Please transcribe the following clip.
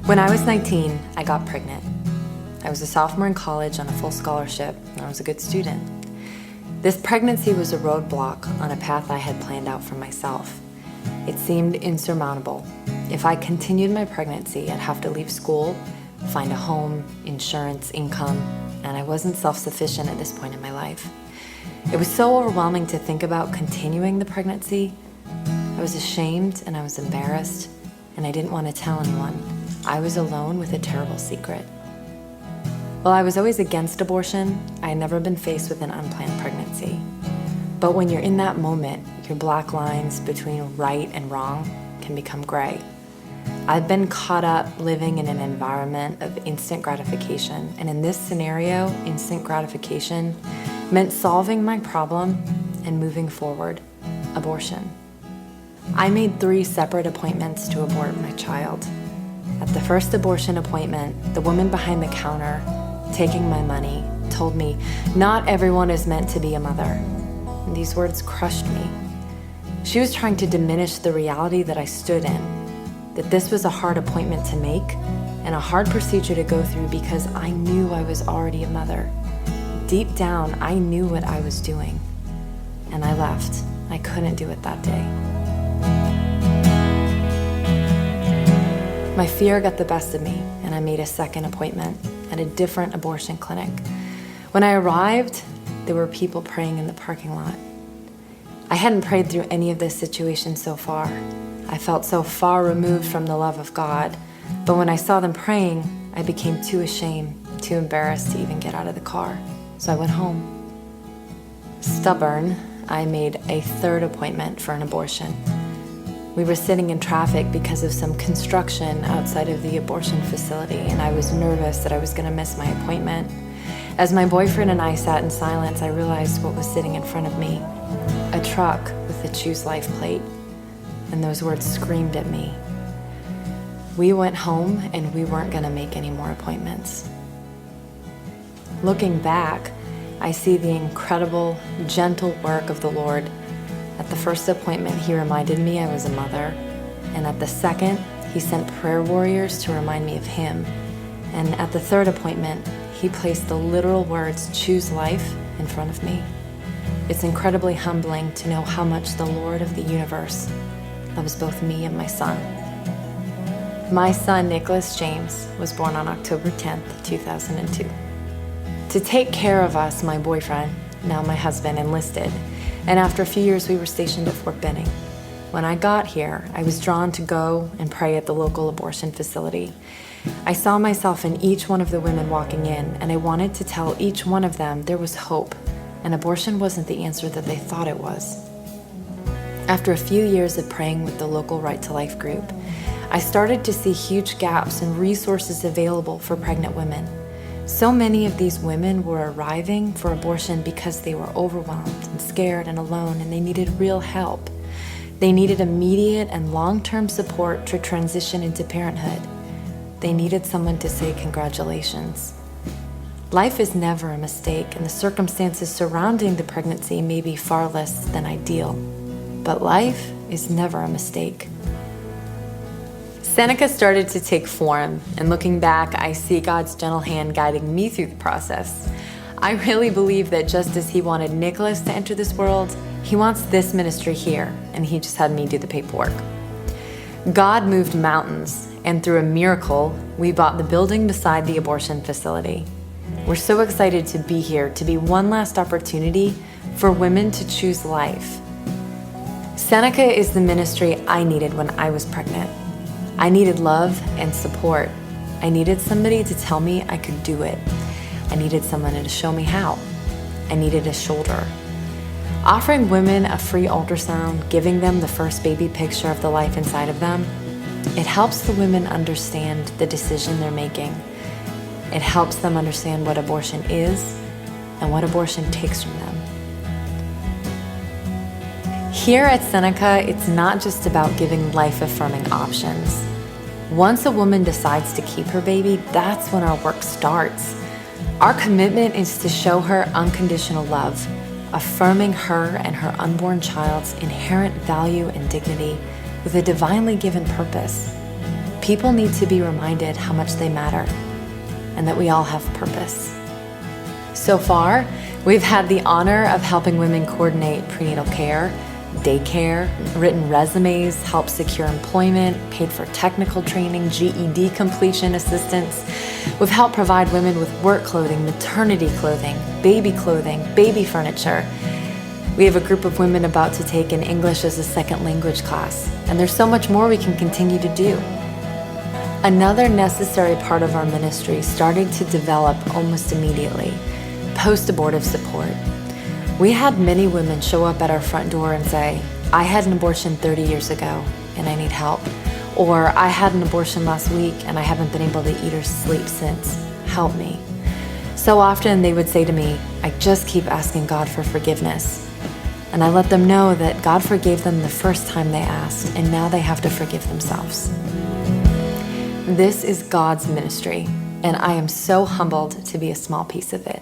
When I was 19, I got pregnant. I was a sophomore in college on a full scholarship, and I was a good student. This pregnancy was a roadblock on a path I had planned out for myself. It seemed insurmountable. If I continued my pregnancy, I'd have to leave school, find a home, insurance, income, and I wasn't self-sufficient at this point in my life. It was so overwhelming to think about continuing the pregnancy. I was ashamed and I was embarrassed, and I didn't want to tell anyone. I was alone with a terrible secret. While I was always against abortion, I had never been faced with an unplanned pregnancy. But when you're in that moment, your black lines between right and wrong can become gray. I've been caught up living in an environment of instant gratification, and in this scenario, instant gratification meant solving my problem and moving forward: abortion. I made 3 separate appointments to abort my child. At the first abortion appointment, the woman behind the counter, taking my money, told me, "Not everyone is meant to be a mother." And these words crushed me. She was trying to diminish the reality that I stood in, that this was a hard appointment to make and a hard procedure to go through because I knew I was already a mother. Deep down, I knew what I was doing, and I left. I couldn't do it that day. My fear got the best of me, and I made a second appointment at a different abortion clinic. When I arrived, there were people praying in the parking lot. I hadn't prayed through any of this situation so far. I felt so far removed from the love of God, but when I saw them praying, I became too ashamed, too embarrassed to even get out of the car, so I went home. Stubborn, I made a third appointment for an abortion. We were sitting in traffic because of some construction outside of the abortion facility, and I was nervous that I was going to miss my appointment. As my boyfriend and I sat in silence, I realized what was sitting in front of me: a truck with a Choose Life plate, and those words screamed at me. We went home, and we weren't going to make any more appointments. Looking back, I see the incredible, gentle work of the Lord. At the first appointment, He reminded me I was a mother, and at the second, He sent prayer warriors to remind me of Him. And at the third appointment, He placed the literal words, "Choose life," in front of me. It's incredibly humbling to know how much the Lord of the universe loves both me and my son. My son, Nicholas James, was born on October 10th, 2002. To take care of us, my boyfriend, now my husband, enlisted, and after a few years we were stationed at Fort Benning. When I got here, I was drawn to go and pray at the local abortion facility. I saw myself in each one of the women walking in, and I wanted to tell each one of them there was hope, and abortion wasn't the answer that they thought it was. After a few years of praying with the local Right to Life group, I started to see huge gaps in resources available for pregnant women. So many of these women were arriving for abortion because they were overwhelmed and scared and alone, and they needed real help. They needed immediate and long-term support to transition into parenthood. They needed someone to say congratulations. Life is never a mistake, and the circumstances surrounding the pregnancy may be far less than ideal, but life is never a mistake. Seneca started to take form, and looking back, I see God's gentle hand guiding me through the process. I really believe that just as He wanted Nicholas to enter this world, He wants this ministry here, and He just had me do the paperwork. God moved mountains, and through a miracle, we bought the building beside the abortion facility. We're so excited to be here, to be one last opportunity for women to choose life. Seneca is the ministry I needed when I was pregnant. I needed love and support. I needed somebody to tell me I could do it. I needed someone to show me how. I needed a shoulder. Offering women a free ultrasound, giving them the first baby picture of the life inside of them, it helps the women understand the decision they're making. It helps them understand what abortion is and what abortion takes from them. Here at Seneca, it's not just about giving life-affirming options. Once a woman decides to keep her baby, that's when our work starts. Our commitment is to show her unconditional love, affirming her and her unborn child's inherent value and dignity with a divinely given purpose. People need to be reminded how much they matter and that we all have purpose. So far, we've had the honor of helping women coordinate prenatal care, daycare, written resumes, help secure employment, paid for technical training, GED completion assistance. We've helped provide women with work clothing, maternity clothing, baby furniture. We have a group of women about to take an English as a second language class, and there's so much more we can continue to do. Another necessary part of our ministry started to develop almost immediately: post-abortive support. We had many women show up at our front door and say, "I had an abortion 30 years ago and I need help," or "I had an abortion last week and I haven't been able to eat or sleep since. Help me." So often they would say to me, "I just keep asking God for forgiveness." And I let them know that God forgave them the first time they asked, and now they have to forgive themselves. This is God's ministry, and I am so humbled to be a small piece of it.